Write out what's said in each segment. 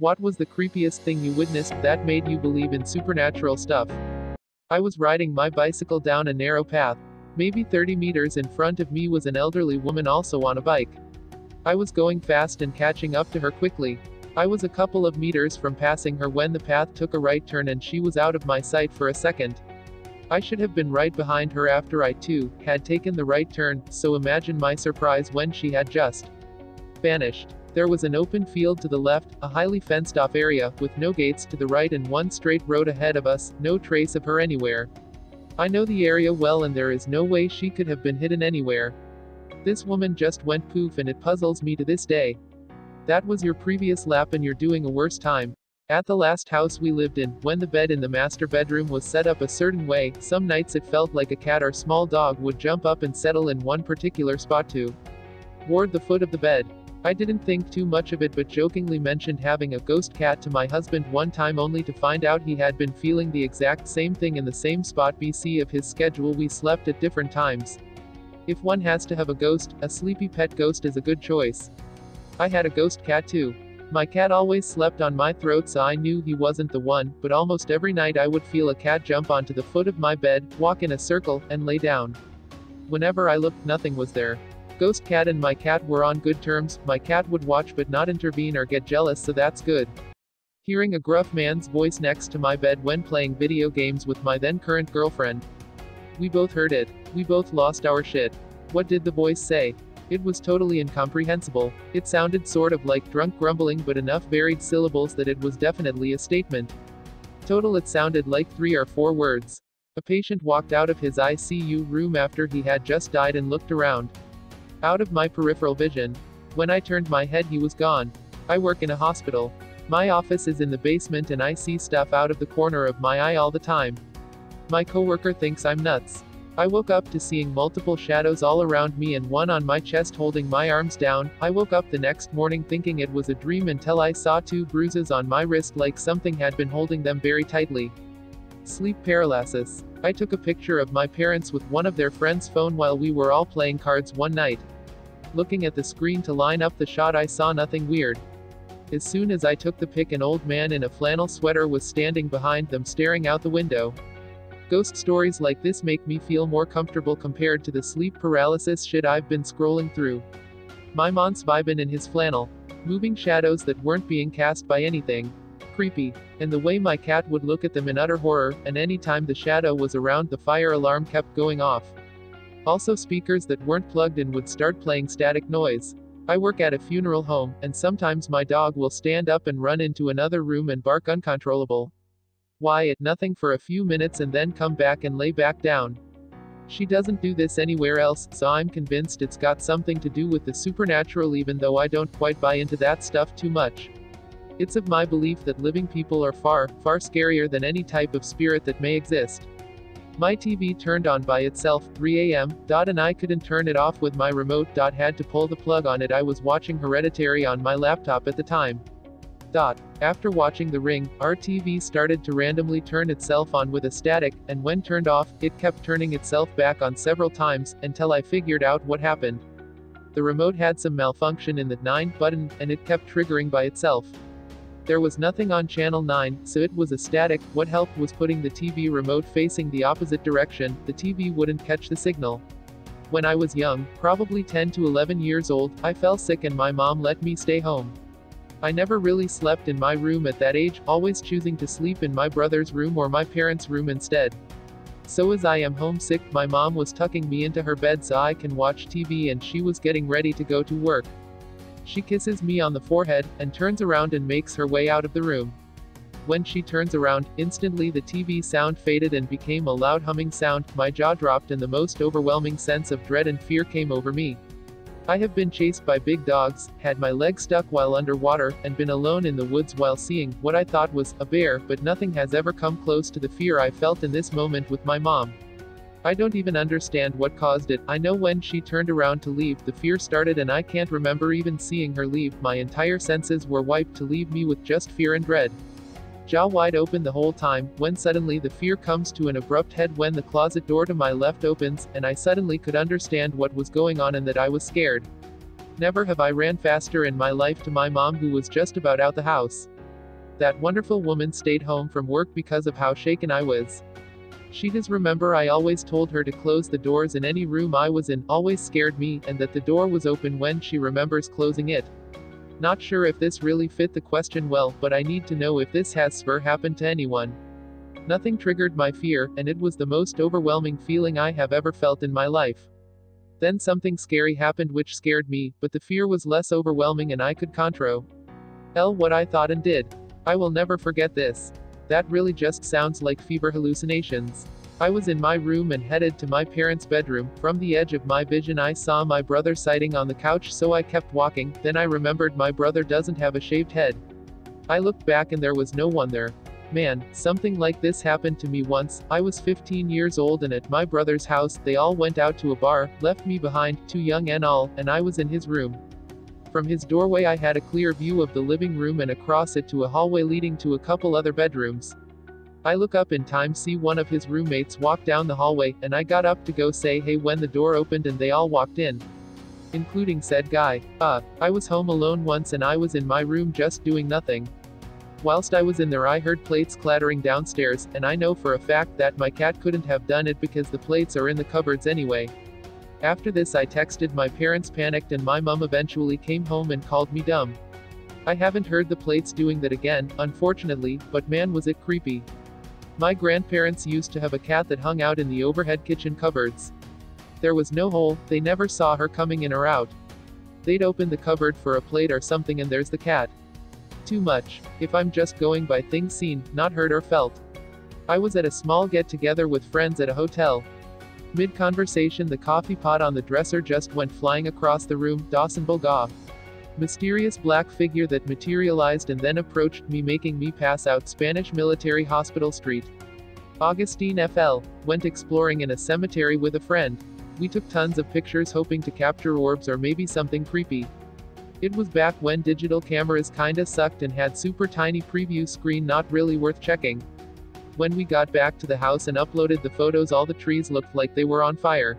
What was the creepiest thing you witnessed that made you believe in supernatural stuff? I was riding my bicycle down a narrow path. Maybe 30 meters in front of me was an elderly woman also on a bike. I was going fast and catching up to her quickly. I was a couple of meters from passing her when the path took a right turn and she was out of my sight for a second. I should have been right behind her after I too had taken the right turn, so imagine my surprise when she had just vanished. There was an open field to the left, a highly fenced-off area, with no gates to the right and one straight road ahead of us, no trace of her anywhere. I know the area well and there is no way she could have been hidden anywhere. This woman just went poof and it puzzles me to this day. That was your previous lap and you're doing a worse time. At the last house we lived in, when the bed in the master bedroom was set up a certain way, some nights it felt like a cat or small dog would jump up and settle in one particular spot toward the foot of the bed. I didn't think too much of it but jokingly mentioned having a ghost cat to my husband one time only to find out he had been feeling the exact same thing in the same spot BC of his schedule. We slept at different times. If one has to have a ghost, a sleepy pet ghost is a good choice. I had a ghost cat too. My cat always slept on my throat so I knew he wasn't the one, but almost every night I would feel a cat jump onto the foot of my bed, walk in a circle, and lay down. Whenever I looked, nothing was there. Ghost cat and my cat were on good terms. My cat would watch but not intervene or get jealous, so that's good. Hearing a gruff man's voice next to my bed when playing video games with my then current girlfriend. We both heard it. We both lost our shit. What did the voice say? It was totally incomprehensible. It sounded sort of like drunk grumbling but enough varied syllables that it was definitely a statement. Total, it sounded like 3 or 4 words. A patient walked out of his ICU room after he had just died and looked around. Out of my peripheral vision. When I turned my head he was gone. I work in a hospital. My office is in the basement and I see stuff out of the corner of my eye all the time. My coworker thinks I'm nuts. I woke up to seeing multiple shadows all around me and one on my chest holding my arms down. I woke up the next morning thinking it was a dream until I saw 2 bruises on my wrist like something had been holding them very tightly. Sleep paralysis. I took a picture of my parents with one of their friends' phone while we were all playing cards one night. Looking at the screen to line up the shot I saw nothing weird. As soon as I took the pic, an old man in a flannel sweater was standing behind them staring out the window. Ghost stories like this make me feel more comfortable compared to the sleep paralysis shit I've been scrolling through. My mon's vibin' in his flannel. Moving shadows that weren't being cast by anything. Creepy. And the way my cat would look at them in utter horror, and anytime the shadow was around the fire alarm kept going off. Also speakers that weren't plugged in would start playing static noise. I work at a funeral home, and sometimes my dog will stand up and run into another room and bark uncontrollable. Why at nothing for a few minutes and then come back and lay back down. She doesn't do this anywhere else, so I'm convinced it's got something to do with the supernatural even though I don't quite buy into that stuff too much. It's of my belief that living people are far, far scarier than any type of spirit that may exist. My TV turned on by itself, 3 a.m., and I couldn't turn it off with my remote. Had to pull the plug on it. I was watching Hereditary on my laptop at the time. After watching The Ring, our TV started to randomly turn itself on with a static, and when turned off, it kept turning itself back on several times, until I figured out what happened. The remote had some malfunction in the 9 button, and it kept triggering by itself. There was nothing on channel 9, so it was a static. What helped was putting the TV remote facing the opposite direction. The TV wouldn't catch the signal. When I was young, probably 10 to 11 years old, I fell sick and my mom let me stay home. I never really slept in my room at that age, always choosing to sleep in my brother's room or my parents' room instead. So as I am homesick, my mom was tucking me into her bed so I can watch TV and she was getting ready to go to work. She kisses me on the forehead, and turns around and makes her way out of the room. When she turns around, instantly the TV sound faded and became a loud humming sound. My jaw dropped and the most overwhelming sense of dread and fear came over me. I have been chased by big dogs, had my leg stuck while underwater, and been alone in the woods while seeing what I thought was a bear, but nothing has ever come close to the fear I felt in this moment with my mom. I don't even understand what caused it. I know when she turned around to leave, the fear started and I can't remember even seeing her leave. My entire senses were wiped to leave me with just fear and dread. Jaw wide open the whole time, when suddenly the fear comes to an abrupt head when the closet door to my left opens, and I suddenly could understand what was going on and that I was scared. Never have I ran faster in my life to my mom who was just about out the house. That wonderful woman stayed home from work because of how shaken I was. She does remember I always told her to close the doors in any room I was in, always scared me, and that the door was open when she remembers closing it. Not sure if this really fit the question well, but I need to know if this has ever happened to anyone. Nothing triggered my fear, and it was the most overwhelming feeling I have ever felt in my life. Then something scary happened which scared me, but the fear was less overwhelming and I could control what I thought and did. I will never forget this. That really just sounds like fever hallucinations. I was in my room and headed to my parents' bedroom. From the edge of my vision I saw my brother sitting on the couch, so I kept walking. Then I remembered my brother doesn't have a shaved head. I looked back and there was no one there. Man, something like this happened to me once. I was 15 years old and at my brother's house, they all went out to a bar, left me behind, too young and all, and I was in his room. From his doorway I had a clear view of the living room and across it to a hallway leading to a couple other bedrooms. I look up in time, see one of his roommates walk down the hallway, and I got up to go say hey when the door opened and they all walked in. Including said guy. I was home alone once and I was in my room just doing nothing. Whilst I was in there I heard plates clattering downstairs, and I know for a fact that my cat couldn't have done it because the plates are in the cupboards anyway. After this I texted my parents, panicked, and my mum eventually came home and called me dumb. I haven't heard the plates doing that again, unfortunately, but man was it creepy. My grandparents used to have a cat that hung out in the overhead kitchen cupboards. There was no hole, they never saw her coming in or out. They'd open the cupboard for a plate or something and there's the cat. Too much. If I'm just going by things seen, not heard or felt. I was at a small get-together with friends at a hotel. Mid-conversation the coffee pot on the dresser just went flying across the room. Dawson Bulgaw. Mysterious black figure that materialized and then approached me, making me pass out. Spanish Military Hospital Street. Augustine FL. Went exploring in a cemetery with a friend. We took tons of pictures hoping to capture orbs or maybe something creepy. It was back when digital cameras kinda sucked and had super tiny preview screen, not really worth checking. When we got back to the house and uploaded the photos, all the trees looked like they were on fire.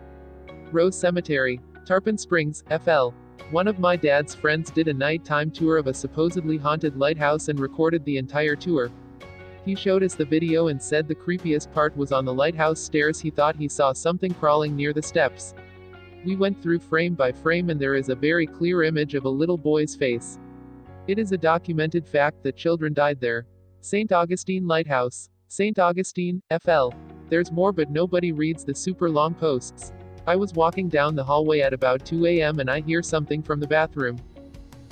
Rose Cemetery. Tarpon Springs, FL. One of my dad's friends did a nighttime tour of a supposedly haunted lighthouse and recorded the entire tour. He showed us the video and said the creepiest part was on the lighthouse stairs. He thought he saw something crawling near the steps. We went through frame by frame and there is a very clear image of a little boy's face. It is a documented fact that children died there. St. Augustine Lighthouse. St. Augustine, FL. There's more but nobody reads the super long posts. I was walking down the hallway at about 2 a.m. and I hear something from the bathroom.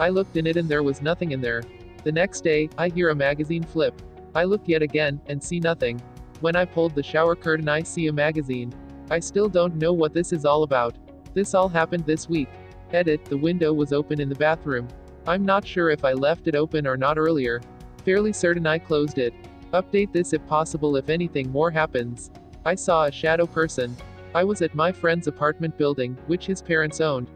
I looked in it and there was nothing in there. The next day, I hear a magazine flip. I look yet again, and see nothing. When I pulled the shower curtain I see a magazine. I still don't know what this is all about. This all happened this week. Edit, the window was open in the bathroom. I'm not sure if I left it open or not earlier. Fairly certain I closed it. Update this if possible if anything more happens. I saw a shadow person. I was at my friend's apartment building, which his parents owned.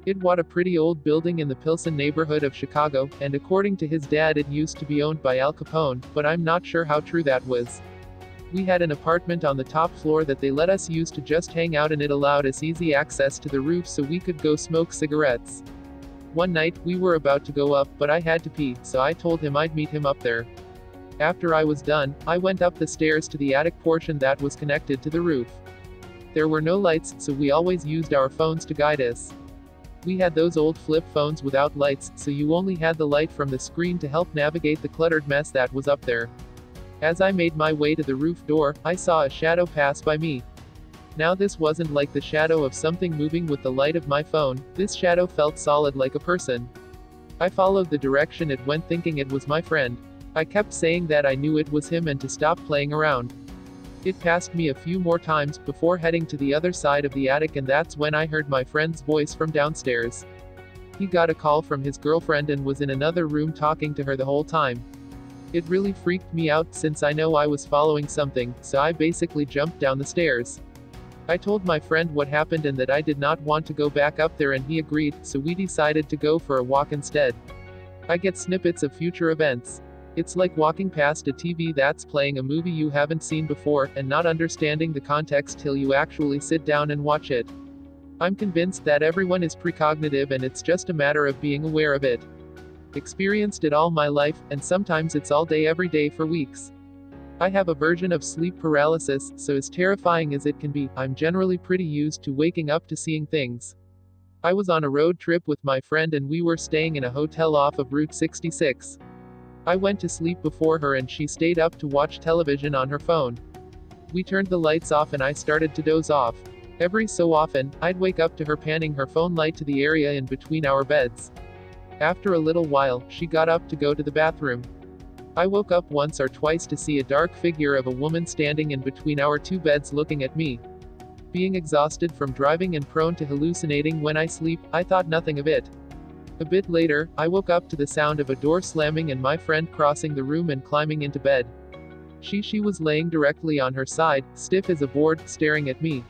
It was a pretty old building in the Pilsen neighborhood of Chicago, and according to his dad it used to be owned by Al Capone, but I'm not sure how true that was. We had an apartment on the top floor that they let us use to just hang out, and it allowed us easy access to the roof so we could go smoke cigarettes. One night, we were about to go up, but I had to pee, so I told him I'd meet him up there. After I was done, I went up the stairs to the attic portion that was connected to the roof. There were no lights, so we always used our phones to guide us. We had those old flip phones without lights, so you only had the light from the screen to help navigate the cluttered mess that was up there. As I made my way to the roof door, I saw a shadow pass by me. Now this wasn't like the shadow of something moving with the light of my phone, this shadow felt solid like a person. I followed the direction it went thinking it was my friend. I kept saying that I knew it was him and to stop playing around. It passed me a few more times before heading to the other side of the attic, and that's when I heard my friend's voice from downstairs. He got a call from his girlfriend and was in another room talking to her the whole time. It really freaked me out since I know I was following something, so I basically jumped down the stairs. I told my friend what happened and that I did not want to go back up there, and he agreed, so we decided to go for a walk instead. I get snippets of future events. It's like walking past a TV that's playing a movie you haven't seen before, and not understanding the context till you actually sit down and watch it. I'm convinced that everyone is precognitive and it's just a matter of being aware of it. Experienced it all my life, and sometimes it's all day every day for weeks. I have a version of sleep paralysis, so as terrifying as it can be, I'm generally pretty used to waking up to seeing things. I was on a road trip with my friend and we were staying in a hotel off of Route 66. I went to sleep before her and she stayed up to watch television on her phone. We turned the lights off and I started to doze off. Every so often, I'd wake up to her panning her phone light to the area in between our beds. After a little while, she got up to go to the bathroom. I woke up once or twice to see a dark figure of a woman standing in between our two beds looking at me. Being exhausted from driving and prone to hallucinating when I sleep, I thought nothing of it. A bit later, I woke up to the sound of a door slamming and my friend crossing the room and climbing into bed. She was laying directly on her side, stiff as a board, staring at me.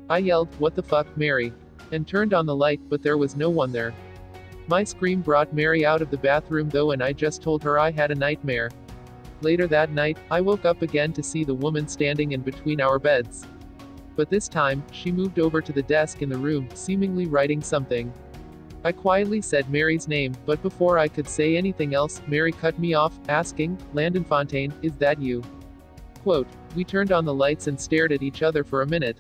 I yelled, "What the fuck, Mary?" and turned on the light, but there was no one there. My scream brought Mary out of the bathroom though, and I just told her I had a nightmare. Later that night, I woke up again to see the woman standing in between our beds. But this time, she moved over to the desk in the room, seemingly writing something. I quietly said Mary's name, but before I could say anything else, Mary cut me off, asking, "Landonfontaine, is that you?" Quote, we turned on the lights and stared at each other for a minute.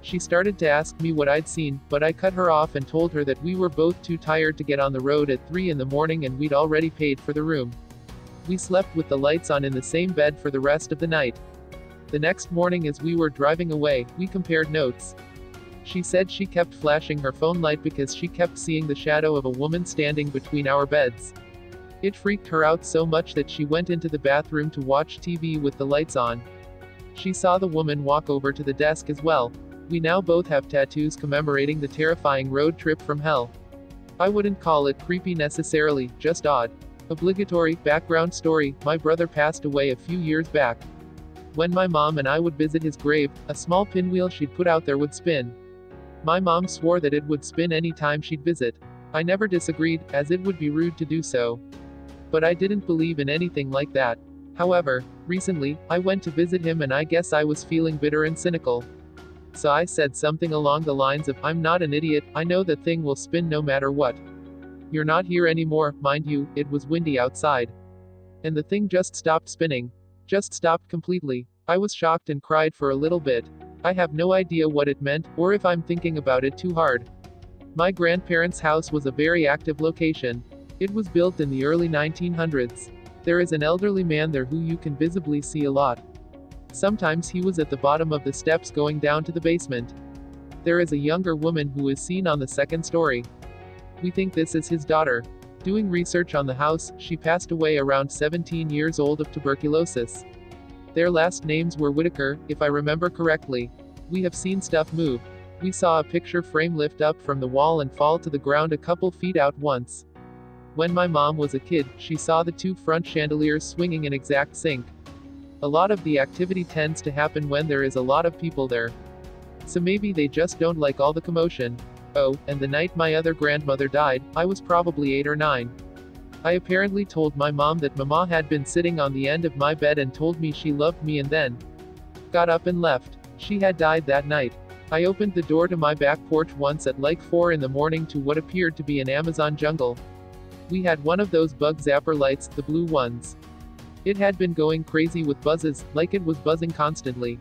She started to ask me what I'd seen, but I cut her off and told her that we were both too tired to get on the road at 3 in the morning and we'd already paid for the room. We slept with the lights on in the same bed for the rest of the night. The next morning as we were driving away, we compared notes. She said she kept flashing her phone light because she kept seeing the shadow of a woman standing between our beds. It freaked her out so much that she went into the bathroom to watch TV with the lights on. She saw the woman walk over to the desk as well. We now both have tattoos commemorating the terrifying road trip from hell. I wouldn't call it creepy necessarily, just odd. Obligatory background story: my brother passed away a few years back. When my mom and I would visit his grave, a small pinwheel she'd put out there would spin. My mom swore that it would spin any time she'd visit. I never disagreed, as it would be rude to do so. But I didn't believe in anything like that. However, recently, I went to visit him and I guess I was feeling bitter and cynical. So I said something along the lines of, "I'm not an idiot, I know that thing will spin no matter what. You're not here anymore, mind you, it was windy outside. And the thing just stopped spinning. Just stopped completely." I was shocked and cried for a little bit. I have no idea what it meant, or if I'm thinking about it too hard. My grandparents' house was a very active location. It was built in the early 1900s. There is an elderly man there who you can visibly see a lot. Sometimes he was at the bottom of the steps going down to the basement. There is a younger woman who is seen on the second story. We think this is his daughter. Doing research on the house, she passed away around 17 years old of tuberculosis. Their last names were Whitaker, if I remember correctly. We have seen stuff move. We saw a picture frame lift up from the wall and fall to the ground a couple feet out once. When my mom was a kid, she saw the two front chandeliers swinging in exact sync. A lot of the activity tends to happen when there is a lot of people there. So maybe they just don't like all the commotion. Oh, and the night my other grandmother died, I was probably 8 or 9. I apparently told my mom that Mama had been sitting on the end of my bed and told me she loved me and then got up and left. She had died that night. I opened the door to my back porch once at like 4 in the morning to what appeared to be an Amazon jungle. We had one of those bug zapper lights, the blue ones. It had been going crazy with buzzes, like it was buzzing constantly.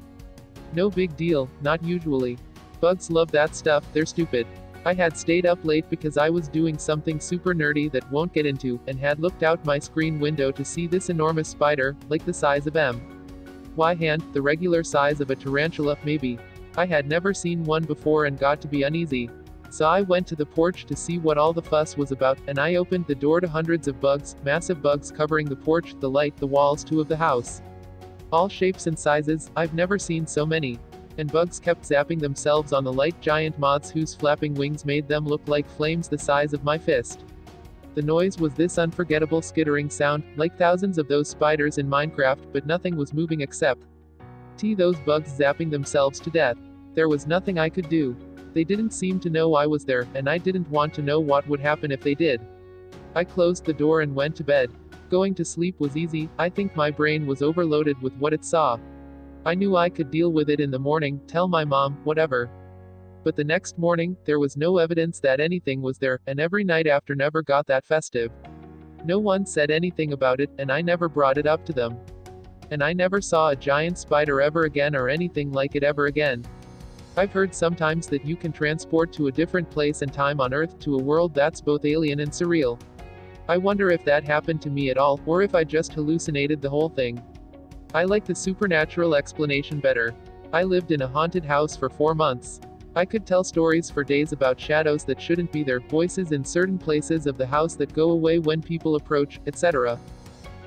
No big deal, not usually. Bugs love that stuff, they're stupid. I had stayed up late because I was doing something super nerdy that won't get into, and had looked out my screen window to see this enormous spider, like the size of my hand, the regular size of a tarantula, maybe. I had never seen one before and got to be uneasy. So I went to the porch to see what all the fuss was about, and I opened the door to hundreds of bugs, massive bugs covering the porch, the light, the walls too of the house. All shapes and sizes, I've never seen so many. And bugs kept zapping themselves on the light, giant moths whose flapping wings made them look like flames the size of my fist. The noise was this unforgettable skittering sound, like thousands of those spiders in Minecraft, but nothing was moving except those bugs zapping themselves to death. There was nothing I could do. They didn't seem to know I was there, and I didn't want to know what would happen if they did. I closed the door and went to bed. Going to sleep was easy, I think my brain was overloaded with what it saw. I knew I could deal with it in the morning, tell my mom, whatever. But the next morning, there was no evidence that anything was there, and every night after never got that festive. No one said anything about it, and I never brought it up to them. And I never saw a giant spider ever again or anything like it ever again. I've heard sometimes that you can transport to a different place and time on Earth to a world that's both alien and surreal. I wonder if that happened to me at all, or if I just hallucinated the whole thing. I like the supernatural explanation better. I lived in a haunted house for 4 months. I could tell stories for days about shadows that shouldn't be there, voices in certain places of the house that go away when people approach, etc.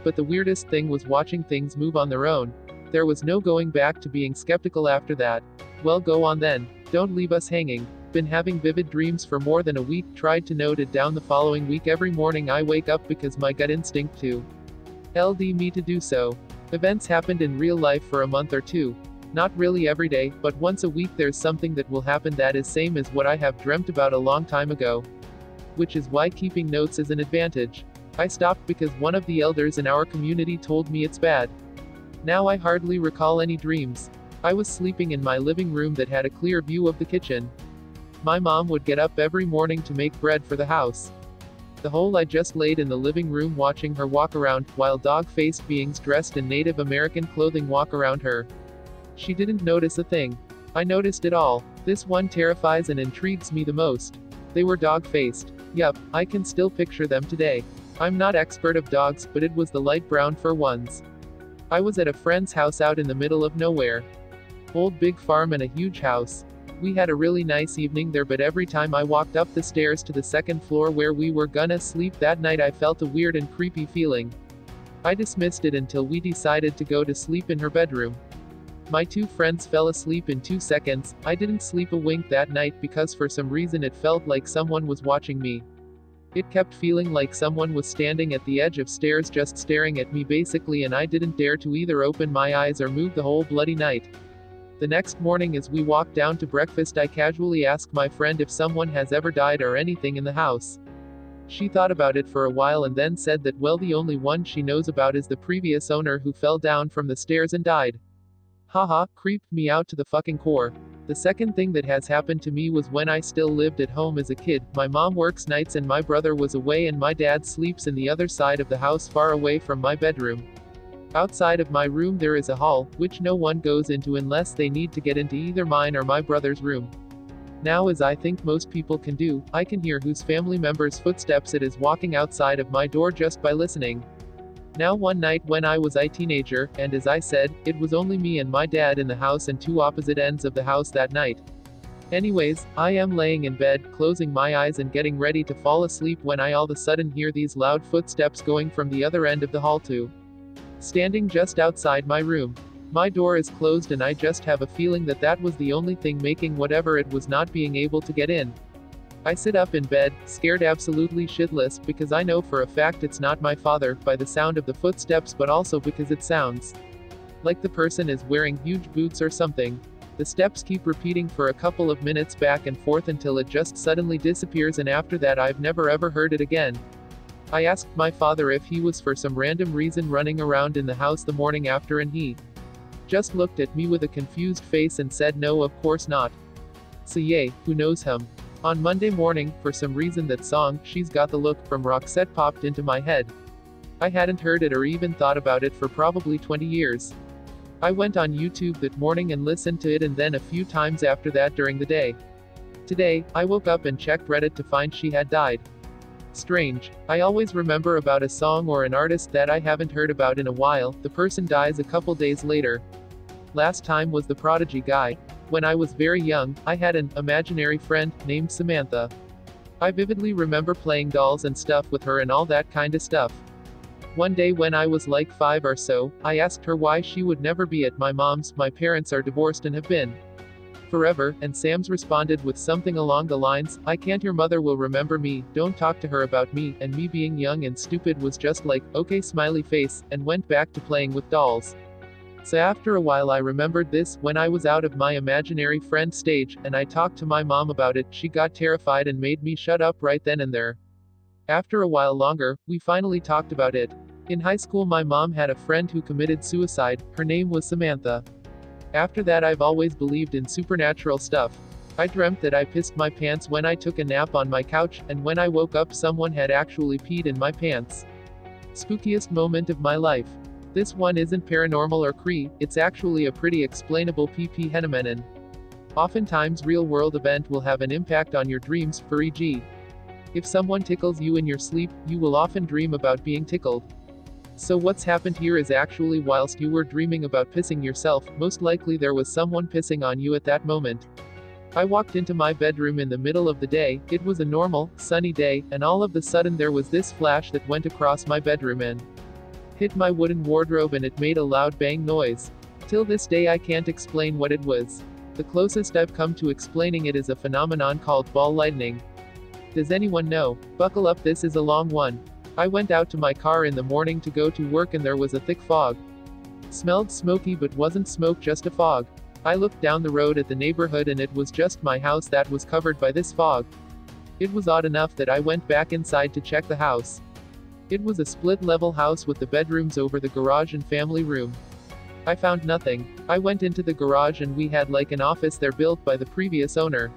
But the weirdest thing was watching things move on their own. There was no going back to being skeptical after that. Well, go on then. Don't leave us hanging. Been having vivid dreams for more than a week, tried to note it down the following week. Every morning I wake up because my gut instinct to LD me to do so. Events happened in real life for a month or two. Not really every day, but once a week there's something that will happen that is same as what I have dreamt about a long time ago. Which is why keeping notes is an advantage. I stopped because one of the elders in our community told me it's bad. Now I hardly recall any dreams. I was sleeping in my living room that had a clear view of the kitchen. My mom would get up every morning to make bread for the house. The whole I just laid in the living room watching her walk around, while dog-faced beings dressed in Native American clothing walk around her. She didn't notice a thing. I noticed it all. This one terrifies and intrigues me the most. They were dog-faced. Yup, I can still picture them today. I'm not expert of dogs, but it was the light brown fur ones. I was at a friend's house out in the middle of nowhere. Old big farm and a huge house. We had a really nice evening there, but every time I walked up the stairs to the second floor where we were gonna sleep that night I felt a weird and creepy feeling. I dismissed it until we decided to go to sleep in her bedroom. My 2 friends fell asleep in 2 seconds. I didn't sleep a wink that night because for some reason it felt like someone was watching me. It kept feeling like someone was standing at the edge of stairs just staring at me basically, and I didn't dare to either open my eyes or move the whole bloody night. The next morning as we walked down to breakfast I casually asked my friend if someone has ever died or anything in the house. She thought about it for a while and then said that well, the only one she knows about is the previous owner who fell down from the stairs and died. Haha, creeped me out to the fucking core. The second thing that has happened to me was when I still lived at home as a kid. My mom works nights and my brother was away and my dad sleeps in the other side of the house far away from my bedroom. Outside of my room there is a hall, which no one goes into unless they need to get into either mine or my brother's room. Now, as I think most people can do, I can hear whose family member's footsteps it is walking outside of my door just by listening. Now one night when I was a teenager, and as I said, it was only me and my dad in the house and 2 opposite ends of the house that night. Anyways, I am laying in bed, closing my eyes and getting ready to fall asleep when I all of a sudden hear these loud footsteps going from the other end of the hall to standing just outside my room. My door is closed and I just have a feeling that that was the only thing making whatever it was not being able to get in. I sit up in bed, scared absolutely shitless, because I know for a fact it's not my father, by the sound of the footsteps, but also because it sounds like the person is wearing huge boots or something. The steps keep repeating for a couple of minutes back and forth until it just suddenly disappears, and after that I've never ever heard it again. I asked my father if he was for some random reason running around in the house the morning after, and he just looked at me with a confused face and said no, of course not. So yay, who knows him. On Monday morning, for some reason that song, She's Got the Look, from Roxette popped into my head. I hadn't heard it or even thought about it for probably 20 years. I went on YouTube that morning and listened to it, and then a few times after that during the day. Today, I woke up and checked Reddit to find she had died. Strange. I always remember about a song or an artist that I haven't heard about in a while. The person dies a couple days later. Last time was the Prodigy guy. When I was very young, I had an imaginary friend named Samantha. I vividly remember playing dolls and stuff with her and all that kinda stuff. One day when I was like 5 or so, I asked her why she would never be at my mom's. My parents are divorced and have been forever, and Sam's responded with something along the lines, I can't, your mother will remember me, don't talk to her about me, and me being young and stupid was just like, okay smiley face, and went back to playing with dolls. So after a while I remembered this, when I was out of my imaginary friend stage, and I talked to my mom about it. She got terrified and made me shut up right then and there. After a while longer, we finally talked about it. In high school my mom had a friend who committed suicide. Her name was Samantha. After that I've always believed in supernatural stuff. I dreamt that I pissed my pants when I took a nap on my couch, and when I woke up someone had actually peed in my pants. Spookiest moment of my life. This one isn't paranormal or it's actually a pretty explainable pp phenomenon. Oftentimes real-world event will have an impact on your dreams, for e.g. if someone tickles you in your sleep, you will often dream about being tickled. So what's happened here is actually whilst you were dreaming about pissing yourself, most likely there was someone pissing on you at that moment. I walked into my bedroom in the middle of the day, it was a normal, sunny day, and all of the sudden there was this flash that went across my bedroom and hit my wooden wardrobe and it made a loud bang noise. Till this day I can't explain what it was. The closest I've come to explaining it is a phenomenon called ball lightning. Does anyone know? Buckle up, this is a long one. I went out to my car in the morning to go to work and there was a thick fog. Smelled smoky but wasn't smoke, just a fog. I looked down the road at the neighborhood and it was just my house that was covered by this fog. It was odd enough that I went back inside to check the house. It was a split-level house with the bedrooms over the garage and family room. I found nothing. I went into the garage and we had like an office there built by the previous owner.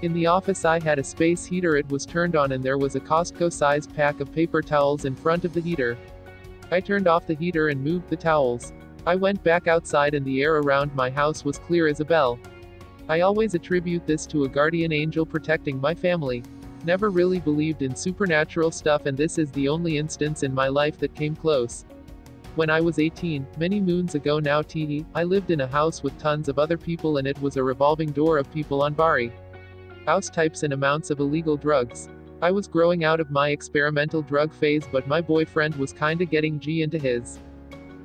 In the office I had a space heater, it was turned on and there was a Costco-sized pack of paper towels in front of the heater. I turned off the heater and moved the towels. I went back outside and the air around my house was clear as a bell. I always attribute this to a guardian angel protecting my family. Never really believed in supernatural stuff and this is the only instance in my life that came close. When I was 18, many moons ago now I lived in a house with tons of other people and it was a revolving door of people on bari house types and amounts of illegal drugs. I was growing out of my experimental drug phase but my boyfriend was kinda getting into his.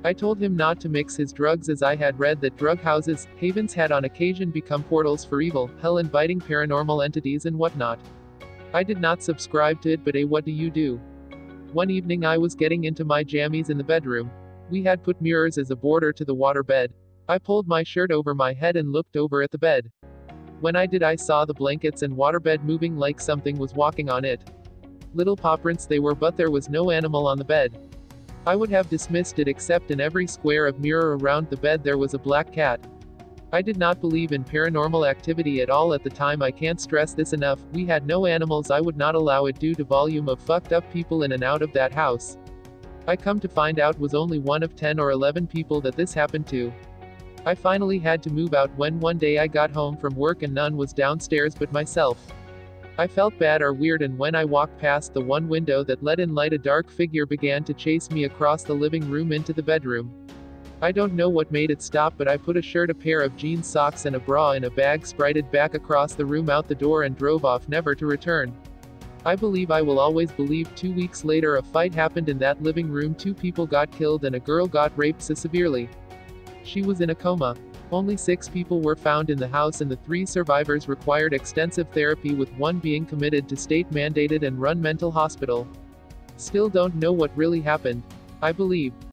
I told him not to mix his drugs as I had read that drug houses, havens had on occasion become portals for evil, hell inviting paranormal entities and whatnot. I did not subscribe to it but what do you do? One evening I was getting into my jammies in the bedroom. We had put mirrors as a border to the water bed. I pulled my shirt over my head and looked over at the bed. When I did I saw the blankets and waterbed moving like something was walking on it. Little paw prints they were but there was no animal on the bed. I would have dismissed it except in every square of mirror around the bed there was a black cat. I did not believe in paranormal activity at all at the time, I can't stress this enough, we had no animals, I would not allow it due to volume of fucked up people in and out of that house. I come to find out was only one of 10 or 11 people that this happened to. I finally had to move out when one day I got home from work and none was downstairs but myself. I felt bad or weird and when I walked past the one window that let in light a dark figure began to chase me across the living room into the bedroom. I don't know what made it stop but I put a shirt, a pair of jeans, socks and a bra in a bag, sprinted back across the room out the door and drove off never to return. I believe I will always believe. 2 weeks later a fight happened in that living room, 2 people got killed and a girl got raped so severely she was in a coma. Only 6 people were found in the house and the 3 survivors required extensive therapy with one being committed to state-mandated and run mental hospital. Still don't know what really happened. I believe